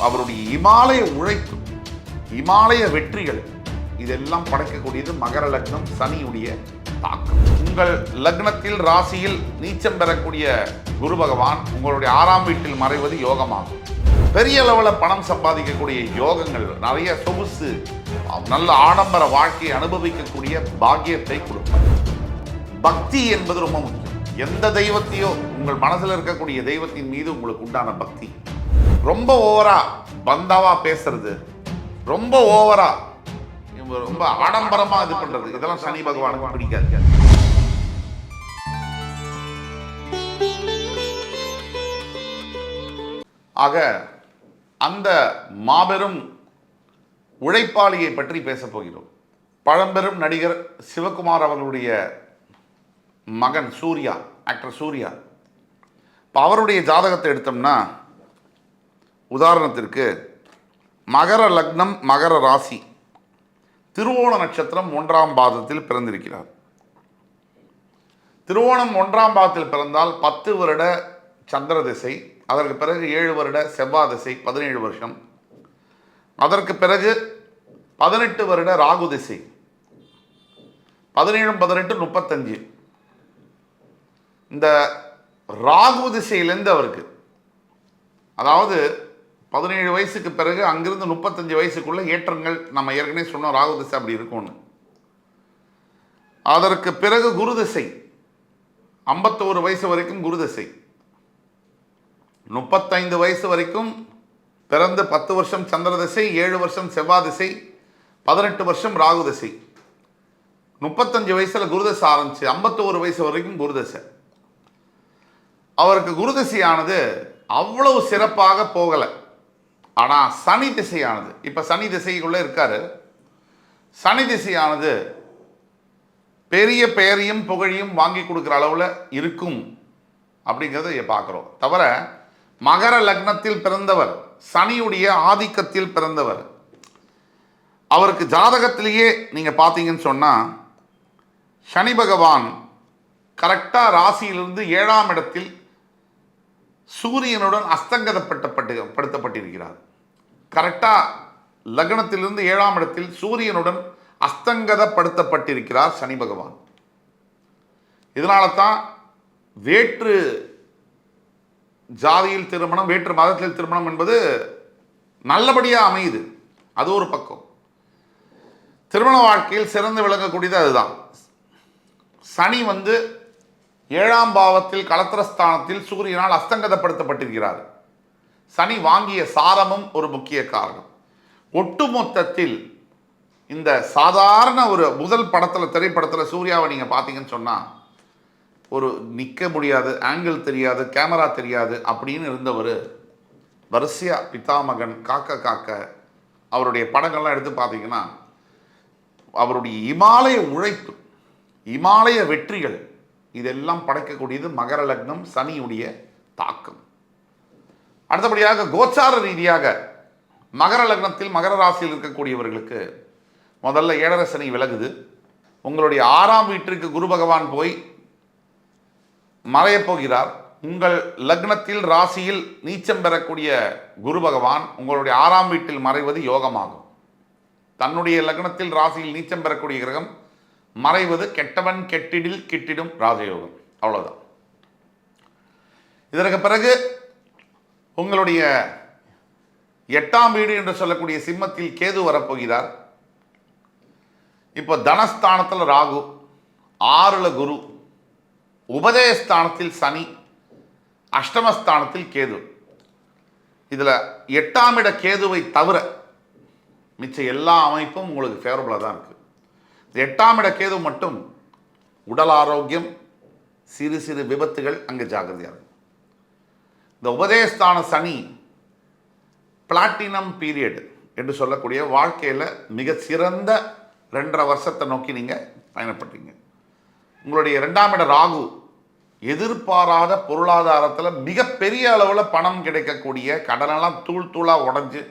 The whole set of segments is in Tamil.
அவருடைய இமாலய உழைப்பு, இமாலய வெற்றிகள் இதெல்லாம் படைக்கக்கூடியது மகர லக்னம், சனியுடைய தாக்கம். உங்கள் லக்னத்தில் ராசியில் நீச்சம் பெறக்கூடிய குரு பகவான் உங்களுடைய 6ஆம் வீட்டில் மறைவது யோகமாகும். பெரிய அளவில் பணம் சம்பாதிக்கக்கூடிய யோகங்கள், நிறைய சொகுசு, நல்ல ஆடம்பர வாழ்க்கையை அனுபவிக்கக்கூடிய பாக்கியத்தை கொடுப்பார். பக்தி என்பது ரொம்ப முக்கியம். எந்த தெய்வத்தையோ, உங்கள் மனசில் இருக்கக்கூடிய தெய்வத்தின் மீது உங்களுக்கு உண்டான பக்தி. ரொம்ப ஓவரா பந்தாவா பேசுறது, ரொம்ப ஓவரா ரொம்ப ஆடம்பரமா இது பண்றது, இதெல்லாம் சனி பகவானுக்கு பிடிக்காது. ஆக அந்த மாபெரும் உழைப்பாளியை பற்றி பேசப் போகிறோம். பழம்பெரும் நடிகர் சிவகுமார் அவர்களுடைய மகன் சூர்யா, ஆக்டர் சூர்யா. இப்போ அவருடைய ஜாதகத்தை எடுத்தோம்னா, உதாரணத்திற்கு மகர லக்னம், மகர ராசி, திருவோண நட்சத்திரம் 1ஆம் பாதத்தில் பிறந்திருக்கிறார். திருவோணம் 1ஆம் பாதத்தில் பிறந்தால் 10 வருட சந்திர திசை, அதற்கு பிறகு 7 வருட செவ்வாய் திசை 17 வருஷம், அதற்கு பிறகு 18 வருட ராகு திசை, 17 18 35. இந்த ராகு திசையிலேருந்து அவருக்கு, அதாவது 17 வயசுக்கு பிறகு அங்கிருந்து 35 வயசுக்குள்ள ஏற்றங்கள், நம்ம ஏற்கனவே சொன்னோம் ராகு திசை அப்படி இருக்கும்னு. அதற்கு பிறகு குரு திசை 51 வயசு வரைக்கும் குரு திசை, 35 வயசு வரைக்கும் பிறந்து 10 வருஷம் சந்திர திசை, 7 வருஷம் செவ்வாய் திசை, 18 வருஷம் ராகு திசை, 35 வயசுல குரு திசை ஆரம்பிச்சு 51 வயசு வரைக்கும் குரு திசை. அவருக்கு குரு திசையானது அவ்வளவு சிறப்பாக போகலை. ஆனால் சனி திசையானது, இப்போ சனி திசைக்குள்ளே இருக்காரு, சனி திசையானது பெரிய பெயரையும் புகழையும் வாங்கி கொடுக்குற அளவில் இருக்கும் அப்படிங்கிறத பார்க்குறோம். தவிர மகர லக்னத்தில் பிறந்தவர், சனியுடைய ஆதிக்கத்தில் பிறந்தவர், அவருக்கு ஜாதகத்திலேயே நீங்கள் பார்த்தீங்கன்னு சொன்னால் சனி பகவான் கரெக்டாக ராசியிலிருந்து 7ஆம் இடத்தில் சூரியனுடன் அஸ்தங்கதப்படுத்தப்பட்டிருக்கிறார். கரெக்டாக லக்னத்திலிருந்து 7ஆம் இடத்தில் சூரியனுடன் அஸ்தங்கதப்படுத்தப்பட்டிருக்கிறார் சனி பகவான். இதனால தான் வேற்று ஜாதியில் திருமணம், வேற்று மதத்தில் திருமணம் என்பது நல்லபடியாக அமையுது. அது ஒரு பக்கம். திருமண வாழ்க்கையில் சிறந்து விளங்கக்கூடியது அதுதான். சனி 7ஆம் பாவத்தில் கலத்திரஸ்தானத்தில் சூரியனால் அஸ்தங்கதப்படுத்தப்பட்டிருக்கிறார். சனி வாங்கிய சாரமும் ஒரு முக்கிய காரணம். ஒட்டுமொத்தத்தில் இந்த சாதாரண ஒரு முதல் படத்தில், திரைப்படத்தில் சூர்யாவை நீங்கள் பார்த்தீங்கன்னு சொன்னால், ஒரு நிற்க முடியாது, ஆங்கிள் தெரியாது, கேமரா தெரியாது அப்படின்னு இருந்தவர் வரிசையா பிதாமகன், காக்க காக்க, அவருடைய படங்கள்லாம் எடுத்து பார்த்தீங்கன்னா அவருடைய இமாலய உழைப்பு, இமாலய வெற்றிகள் இதெல்லாம் படைக்கக்கூடியது மகர லக்னம், சனியுடைய தாக்கம். அடுத்தபடியாக கோச்சார ரீதியாக மகர லக்னத்தில் மகர ராசியில் இருக்கக்கூடியவர்களுக்கு முதல்ல 7.5 சனி விலகுது. உங்களுடைய 6ஆம் வீட்டிற்கு குரு பகவான் போய் மறையப் போகிறார். உங்கள் லக்னத்தில் ராசியில் நீச்சம் பெறக்கூடிய குரு பகவான் உங்களுடைய 6ஆம் வீட்டில் மறைவது யோகமாகும். தன்னுடைய லக்னத்தில் ராசியில் நீச்சம் பெறக்கூடிய கிரகம் மறைவது கெட்டவன் கெட்டிடில் கிட்டிடும் ராஜயோகம். அவ்வளோதான். இதற்கு பிறகு உங்களுடைய 8ஆம் வீடு என்று சொல்லக்கூடிய சிம்மத்தில் கேது வரப்போகிறார். இப்போ தனஸ்தானத்தில் ராகு, 6ல் குரு, உபதயஸ்தானத்தில் சனி, அஷ்டமஸ்தானத்தில் கேது. இதில் 8ஆம் இட கேதுவை தவிர மிச்ச எல்லா அமைப்பும் உங்களுக்கு ஃபேவரபுளாக தான் இருக்குது. 8ஆம் இட கேது மட்டும் உடல் ஆரோக்கியம், சிறு சிறு விபத்துகள், அங்கே ஜாகிரதையாக இருக்கும். இந்த உபதேஸ்தான சனி பிளாட்டினம் பீரியட் என்று சொல்லக்கூடிய வாழ்க்கையில் மிக சிறந்த 2.5 வருஷத்தை நோக்கி நீங்கள் பயணப்படுறீங்க. உங்களுடைய 2ஆம் இட ராகு எதிர்பாராத பொருளாதாரத்தில் மிகப்பெரிய அளவில் பணம் கிடைக்கக்கூடிய, கடனெல்லாம் தூள் தூளாக உடஞ்சி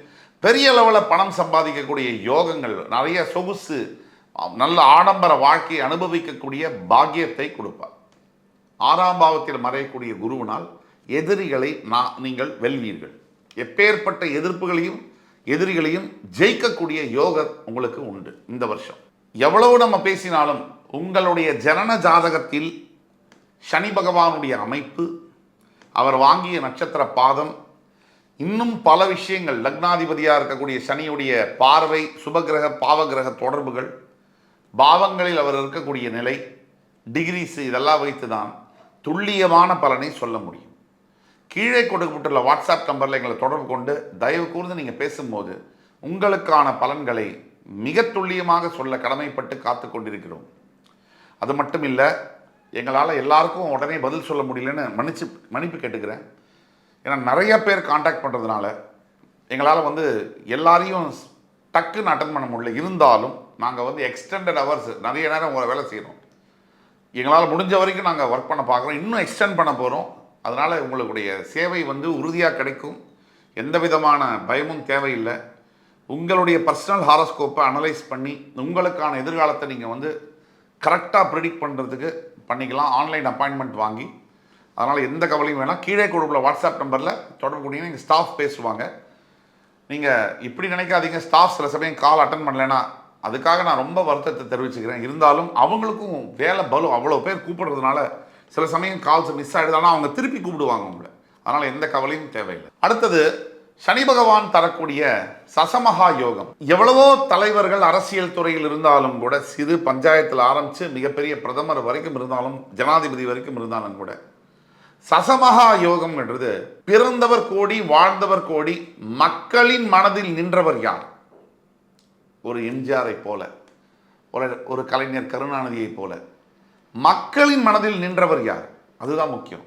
பெரிய அளவில் பணம் சம்பாதிக்கக்கூடிய யோகங்கள், நிறைய சொகுசு, நல்ல ஆடம்பர வாழ்க்கையை அனுபவிக்கக்கூடிய பாக்கியத்தை கொடுப்பார். 6ஆம் பாவத்தில் மறையக்கூடிய குருவினால் எதிரிகளை நீங்கள் வெல்வீர்கள். எப்பேற்பட்ட எதிர்ப்புகளையும் எதிரிகளையும் ஜெயிக்கக்கூடிய யோகம் உங்களுக்கு உண்டு இந்த வருஷம். எவ்வளவு நம்ம பேசினாலும் உங்களுடைய ஜனன ஜாதகத்தில் சனி பகவானுடைய அமைப்பு, அவர் வாங்கிய நட்சத்திர பாதம், இன்னும் பல விஷயங்கள், லக்னாதிபதியாக இருக்கக்கூடிய சனியுடைய பார்வை, சுபகிரக பாவகிரக தொடர்புகள், பாவங்களில் அவர் இருக்கக்கூடிய நிலை, டிகிரிஸ், இதெல்லாம் வைத்து தான் துல்லியமான பலனை சொல்ல முடியும். கீழே கொடுக்கப்பட்டுள்ள வாட்ஸ்அப் நம்பரில் எங்களை தொடர்பு கொண்டு தயவு கூர்ந்து நீங்கள் பேசும்போது உங்களுக்கான பலன்களை மிக துல்லியமாக சொல்ல கடமைப்பட்டு காத்து கொண்டிருக்கிறோம். அது மட்டும் இல்லை, எங்களால் எல்லாருக்கும் உடனே பதில் சொல்ல முடியலன்னு மன்னிப்பு கேட்டுக்கிறேன். ஏன்னா நிறைய பேர் காண்டாக்ட் பண்ணுறதுனால எங்களால் எல்லாரையும் டக்குன்னு அட்டன் பண்ண முடியல. இருந்தாலும் நாங்கள் எக்ஸ்டெண்டட் ஹவர்ஸ் நிறைய நேரம் உங்களை வேலை செய்கிறோம். எங்களால் முடிஞ்ச வரைக்கும் நாங்கள் ஒர்க் பண்ண பார்க்குறோம், இன்னும் எக்ஸ்டெண்ட் பண்ண போகிறோம். அதனால் உங்களுடைய சேவை உறுதியாக கிடைக்கும். எந்த விதமான பயமும் தேவையில்லை. உங்களுடைய பர்சனல் ஹாரோஸ்கோப்பை அனலைஸ் பண்ணி உங்களுக்கான எதிர்காலத்தை நீங்கள் கரெக்டாக ப்ரிடிக்ட் பண்ணுறதுக்கு பண்ணிக்கலாம், ஆன்லைன் அப்பாயின்மெண்ட் வாங்கி. அதனால் எந்த கவலையும் வேணாம். கீழே கொடுக்குற வாட்ஸ்அப் நம்பரில் தொடர்பு கொண்டீங்கன்னா எங்கள் ஸ்டாஃப் பேசுவாங்க. நீங்கள் இப்படி நினைக்காதீங்க, ஸ்டாஃப் சில சமயம் கால் அட்டன் பண்ணலைன்னா அதுக்காக நான் ரொம்ப வருத்தத்தை தெரிவிச்சுக்கிறேன். இருந்தாலும் அவங்களுக்கும் வேலை பலு, அவ்வளோ பேர் கூப்பிடுறதுனால சில சமயம் கால்ஸ் மிஸ் ஆகிடுது. ஆனால் அவங்க திருப்பி கூப்பிடுவாங்க உங்களை. அதனால் எந்த கவலையும் தேவையில்லை. அடுத்தது சனி பகவான் தரக்கூடிய சசமகா யோகம். எவ்வளவோ தலைவர்கள் அரசியல் துறையில் இருந்தாலும் கூட, சிறு பஞ்சாயத்தில் ஆரம்பித்து மிகப்பெரிய பிரதமர் வரைக்கும் இருந்தாலும், ஜனாதிபதி வரைக்கும் இருந்தாலும் கூட, சசமகா யோகம் என்றது பிறந்தவர் கோடி வாழ்ந்தவர் கோடி, மக்களின் மனதில் நின்றவர் யார்? ஒரு எம்ஜிஆரை போல, ஒரு கலைஞர் கருணாநிதியை போல மக்களின் மனதில் நின்றவர் யார்? அதுதான் முக்கியம்.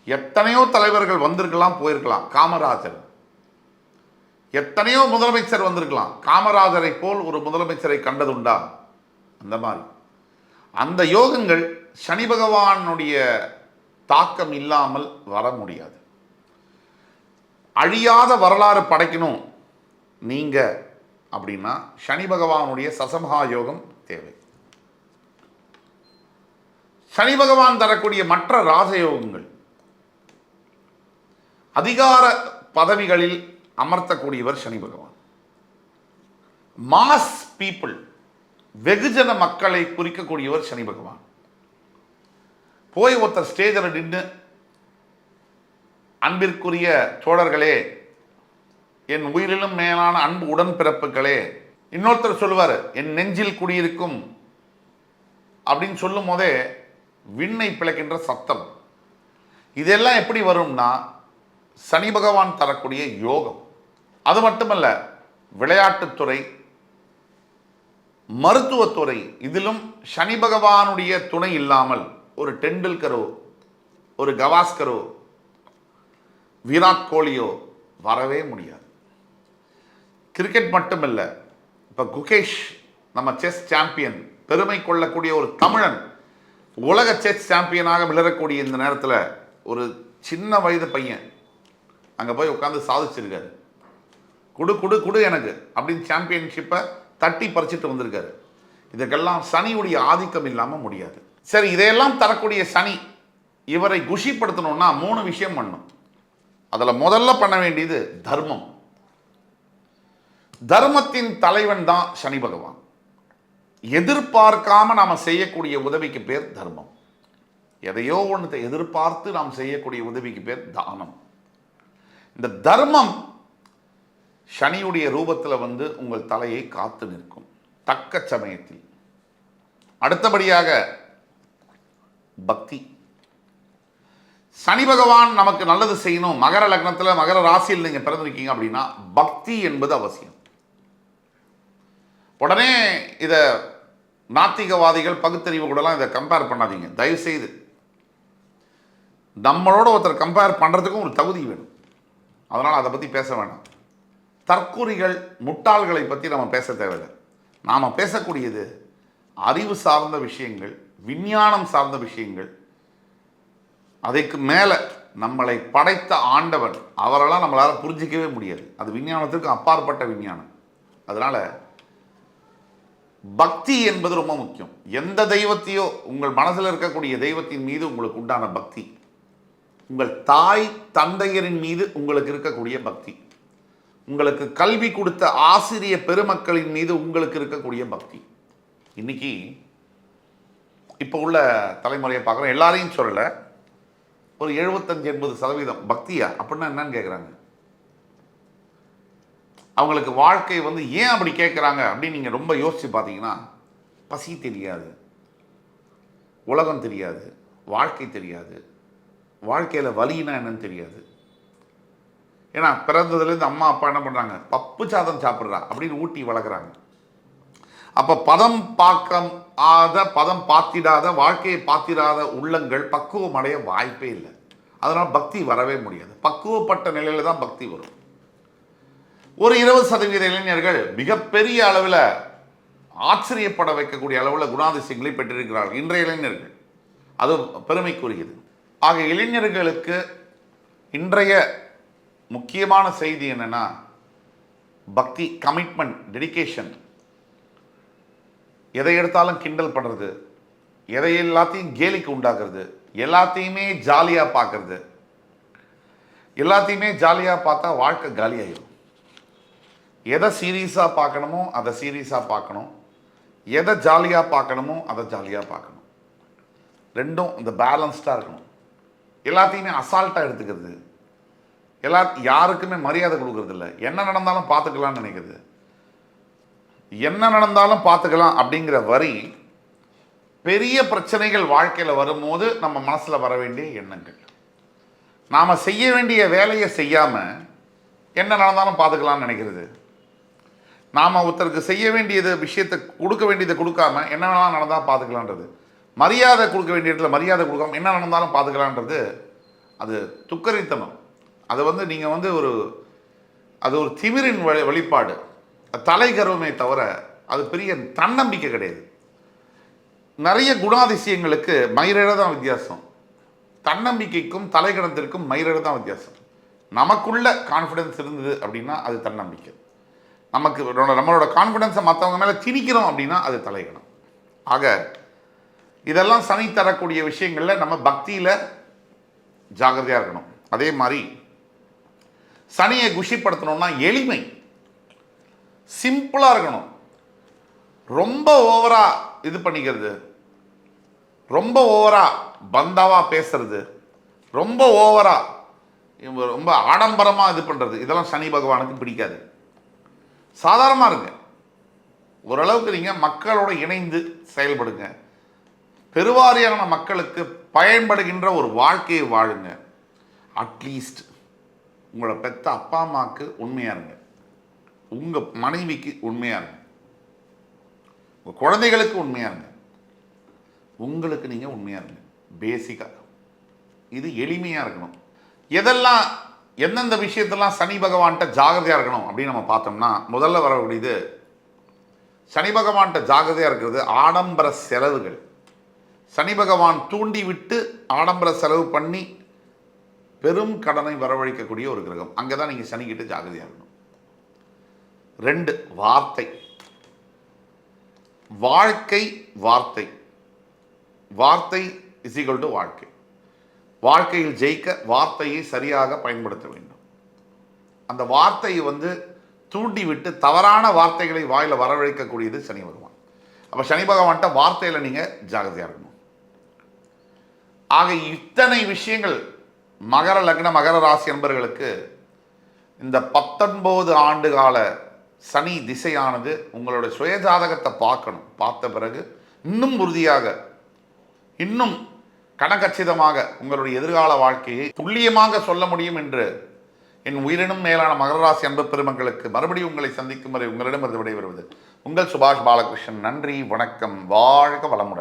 எத்தனையோ தலைவர்கள் வந்திருக்கலாம், போயிருக்கலாம். காமராஜர், எத்தனையோ முதலமைச்சர் வந்திருக்கலாம். காமராஜரை போல் ஒரு முதலமைச்சரை கண்டதுண்டா? அந்த மாதிரி அந்த யோகங்கள் சனி பகவானுடைய தாக்கம் இல்லாமல் வர முடியாது. அழியாத வரலாறு படைக்கணும் நீங்க அப்படின்னா சனி பகவானுடைய சசமகா யோகம் தேவை. சனி பகவான் தரக்கூடிய மற்ற ராஜயோகங்கள், அதிகார பதவிகளில் அமர்த்தக்கூடியவர் சனி பகவான். மாஸ் பீப்புள், வெகுஜன மக்களை குறிக்கக்கூடியவர் சனி பகவான். போய் ஒருத்தர் ஸ்டேஜில் நின்று, அன்பிற்குரிய தோழர்களே, என் உயிரிலும் மேலான அன்பு உடன்பிறப்புகளே, இன்னொருத்தர் சொல்லுவார் என் நெஞ்சில் குடியிருக்கும் அப்படின்னு சொல்லும் போதே விண்ணை பிளக்கின்ற சத்தம். இதெல்லாம் எப்படி வரும்னா சனி பகவான் தரக்கூடிய யோகம். அது மட்டுமல்ல, விளையாட்டுத்துறை, மருத்துவத்துறை, இதிலும் சனி பகவானுடைய துணை இல்லாமல் ஒரு டெண்டுல்கரோ, ஒரு கவாஸ்கரோ, விராட் கோலியோ வரவே முடியாது. கிரிக்கெட் மட்டுமல்ல, இப்போ குகேஷ், நம்ம செஸ் சாம்பியன், பெருமை கொள்ளக்கூடிய ஒரு தமிழன், உலக செஸ் சாம்பியனாக விளரக்கூடிய இந்த நேரத்தில் ஒரு சின்ன வயது பையன் அங்கே போய் உட்காந்து சாதிச்சிருக்காரு. குடு குடு குடு எனக்கு அப்படின்னு சாம்பியன்ஷிப்பை தட்டி பறிச்சுட்டு வந்திருக்காரு. இதுக்கெல்லாம் சனியுடைய ஆதிக்கம் இல்லாமல் முடியாது. சரி, இதையெல்லாம் தரக்கூடிய சனி இவரை குஷிப்படுத்தணும்னா 3 விஷயம் பண்ணும். அதில் முதல்ல பண்ண வேண்டியது தர்மம். தர்மத்தின் தலைவன் தான் சனி பகவான். எதிர்பார்க்காம நாம் செய்யக்கூடிய உதவிக்கு பேர் தர்மம். எதையோ ஒன்று எதிர்பார்த்து நாம் செய்யக்கூடிய உதவிக்கு பேர் தானம். இந்த தர்மம் சனியுடைய ரூபத்தில் உங்கள் தலையை காத்து நிற்கும் தக்க சமயத்தில். அடுத்தபடியாக பக்தி. சனி பகவான் நமக்கு நல்லது செய்யணும், மகர லக்னத்தில் மகர ராசியில் நீங்கள் பிறந்திருக்கீங்க அப்படின்னா பக்தி என்பது அவசியம். உடனே இதை நாத்திகவாதிகள், பகுத்தறிவு கூடலாம் இதை கம்பேர் பண்ணாதீங்க தயவுசெய்து. நம்மளோட ஒருத்தர் கம்பேர் பண்ணுறதுக்கும் ஒரு தகுதி வேணும். அதனால் அதை பற்றி பேச வேண்டாம். தற்குறிகள், முட்டாள்களை பற்றி நம்ம பேச தேவையில்லை. நாம் பேசக்கூடியது அறிவு சார்ந்த விஷயங்கள், விஞ்ஞானம் சார்ந்த விஷயங்கள். அதுக்கு மேலே நம்மளை படைத்த ஆண்டவன், அவரெல்லாம் நம்மளால் புரிஞ்சிக்கவே முடியாது. அது விஞ்ஞானத்திற்கு அப்பாற்பட்ட விஞ்ஞானம். அதனால் பக்தி என்பது ரொம்ப முக்கியம். எந்த தெய்வத்தையோ, உங்கள் மனசில் இருக்கக்கூடிய தெய்வத்தின் மீது உங்களுக்கு உண்டான பக்தி, உங்கள் தாய் தந்தையரின் மீது உங்களுக்கு இருக்கக்கூடிய பக்தி, உங்களுக்கு கல்வி கொடுத்த ஆசிரிய பெருமக்களின் மீது உங்களுக்கு இருக்கக்கூடிய பக்தி. இன்னைக்கு இப்போ உள்ள தலைமுறையை பார்க்குறோம், எல்லாரையும் சொல்லலை, ஒரு 75-80% பக்தியா அப்படின்னா என்னன்னு கேட்குறாங்க. அவங்களுக்கு வாழ்க்கை வந்து ஏன் அப்படி கேட்குறாங்க அப்படின்னு நீங்கள் ரொம்ப யோசித்து பார்த்தீங்கன்னா, பசி தெரியாது, உலகம் தெரியாது, வாழ்க்கை தெரியாது, வாழ்க்கையில் வலினா என்னன்னு தெரியாது. ஏன்னா பிறந்ததுலேருந்து அம்மா அப்பா என்ன பண்ணுறாங்க, பப்பு சாதம் சாப்பிட்றா அப்படின்னு ஊட்டி வளர்க்குறாங்க. அப்போ பதம் பார்த்திடாத வாழ்க்கையை பார்த்திடாத உள்ளங்கள் பக்குவம் அடைய வாய்ப்பே இல்லை. அதனால் பக்தி வரவே முடியாது. பக்குவப்பட்ட நிலையில் தான் பக்தி வரும். ஒரு 20% இளைஞர்கள் மிகப்பெரிய அளவில் ஆச்சரியப்பட வைக்கக்கூடிய அளவில் குணாதிசயங்களை பெற்றிருக்கிறார்கள் இன்றைய இளைஞர்கள். அது பெருமைக்குரியது. ஆக இளைஞர்களுக்கு இன்றைய முக்கியமான செய்தி என்னன்னா, பக்தி, கமிட்மெண்ட், டெடிகேஷன். எதை எடுத்தாலும் கிண்டல் பண்ணுறது, எதை எல்லாத்தையும் கேலிக்கு உண்டாக்குறது, எல்லாத்தையுமே ஜாலியாக பார்க்கறது. எல்லாத்தையுமே ஜாலியாக பார்த்தா வாழ்க்கை காலியாயிடும். எதை சீரியஸாக பார்க்கணுமோ அதை சீரியஸாக பார்க்கணும், எதை ஜாலியாக பார்க்கணுமோ அதை ஜாலியாக பார்க்கணும். ரெண்டும் இந்த பேலன்ஸ்டாக இருக்கணும். எல்லாத்தையுமே அசால்ட்டாக எடுத்துக்கிறது, யாருக்குமே மரியாதை கொடுக்கறது இல்லை. என்ன நடந்தாலும் பார்த்துக்கலாம்னு நினைக்கிறது. என்ன நடந்தாலும் பார்த்துக்கலாம் அப்படிங்கிற வரி பெரிய பிரச்சனைகள் வாழ்க்கையில் வரும்போது நம்ம மனசில் வர வேண்டிய எண்ணங்கள். நாம் செய்ய வேண்டிய வேலையை செய்யாமல் என்ன நடந்தாலும் பார்த்துக்கலாம்னு நினைக்கிறது. நாம் ஒருத்தருக்கு செய்ய வேண்டியது விஷயத்தை கொடுக்க வேண்டியதை கொடுக்காம என்ன வேணாலும் நடந்தால் பார்த்துக்கலான்றது. மரியாதை கொடுக்க வேண்டிய இடத்துல மரியாதை கொடுக்காம என்ன நடந்தாலும் பார்த்துக்கலான்றது அது துக்கரித்தனம். அது வந்து நீங்கள் வந்து அது ஒரு திமிரின் வெளிப்பாடு, தலைகர்வமே தவிர அது பெரிய தன்னம்பிக்கை கிடையாது. நிறைய குணாதிசயங்களுக்கு மயிரிழ தான் வித்தியாசம். தன்னம்பிக்கைக்கும் தலைகணத்திற்கும் மயிரிழ தான் வித்தியாசம். நமக்குள்ள கான்ஃபிடென்ஸ் இருந்தது அப்படின்னா அது தன்னம்பிக்கை. நம்மளோட கான்ஃபிடென்ஸை மற்றவங்க மேலே திணிக்கிறோம் அப்படின்னா அது தலைகணம். ஆக இதெல்லாம் சனி தரக்கூடிய விஷயங்களில் நம்ம பக்தியில் ஜாகிரதையாக இருக்கணும். அதே மாதிரி சனியை குஷிப்படுத்தணும்னா எளிமை, சிம்பிளாக இருக்கணும். ரொம்ப ஓவரா இது பண்ணிக்கிறது, ரொம்ப ஓவரா பந்தாவா பேசுறது, ரொம்ப ஓவரா ரொம்ப ஆடம்பரமாக இது பண்ணுறது, இதெல்லாம் சனி பகவானுக்கு பிடிக்காது. சாதாரணமாக இருங்க. ஓரளவுக்கு நீங்கள் மக்களோட இணைந்து செயல்படுங்க. பெருவாரியான மக்களுக்கு பயன்படுகின்ற ஒரு வாழ்க்கையை வாழுங்க. அட்லீஸ்ட் உங்களோட பெத்த அப்பா அம்மாவுக்கு உண்மையாக இருங்க, உங்கள் மனைவிக்கு உண்மையாக இருங்க, உங்கள் குழந்தைகளுக்கு உண்மையாக இருங்க, உங்களுக்கு நீங்கள் உண்மையாக இருங்க. பேசிக்காக இது எளிமையாக இருக்கணும். எதெல்லாம் எந்தெந்த விஷயத்தெல்லாம் சனி பகவான்கிட்ட ஜாகிரதையாக இருக்கணும் அப்படின்னு நம்ம பார்த்தோம்னா, முதல்ல வரக்கூடியது சனி பகவான்கிட்ட ஜாகிரதையாக இருக்கிறது ஆடம்பர செலவுகள். சனி பகவான் தூண்டி விட்டு ஆடம்பர செலவு பண்ணி பெரும் கடனை வரவழைக்கக்கூடிய ஒரு கிரகம். அங்கே தான் நீங்கள் சனிக்கிட்ட ஜாகிரதையாக இருக்கணும். 2, வார்த்தை. வாழ்க்கை வார்த்தை. வார்த்தை இஸ் ஈக்வல் டு வாழ்க்கை. வாழ்க்கையில் ஜெயிக்க வார்த்தையை சரியாக பயன்படுத்த வேண்டும். அந்த வார்த்தையை தூண்டி விட்டு தவறான வார்த்தைகளை வாயில் வரவழைக்கக்கூடியது சனி பகவான். அப்போ சனி பகவான்கிட்ட வார்த்தையில் நீங்கள் ஜாகிரதையாக இருக்கணும். ஆக இத்தனை விஷயங்கள் மகர லக்ன மகர ராசி என்பவர்களுக்கு இந்த 19 ஆண்டு கால சனி திசையானது உங்களுடைய சுயஜாதகத்தை பார்க்கணும். பார்த்த பிறகு இன்னும் உறுதியாக, இன்னும் கனகச்சிதமாக உங்களுடைய எதிர்கால வாழ்க்கையை துல்லியமாக சொல்ல முடியும் என்று என் உயிரினும் மேலான மகர ராசி அன்பு பெருமக்களுக்கு மறுபடியும் உங்களை சந்திக்கும் வரை உங்களிடமிருந்து விடைபெறுவது உங்கள் சுபாஷ் பாலகிருஷ்ணன். நன்றி, வணக்கம், வாழ்க வளமுடன்.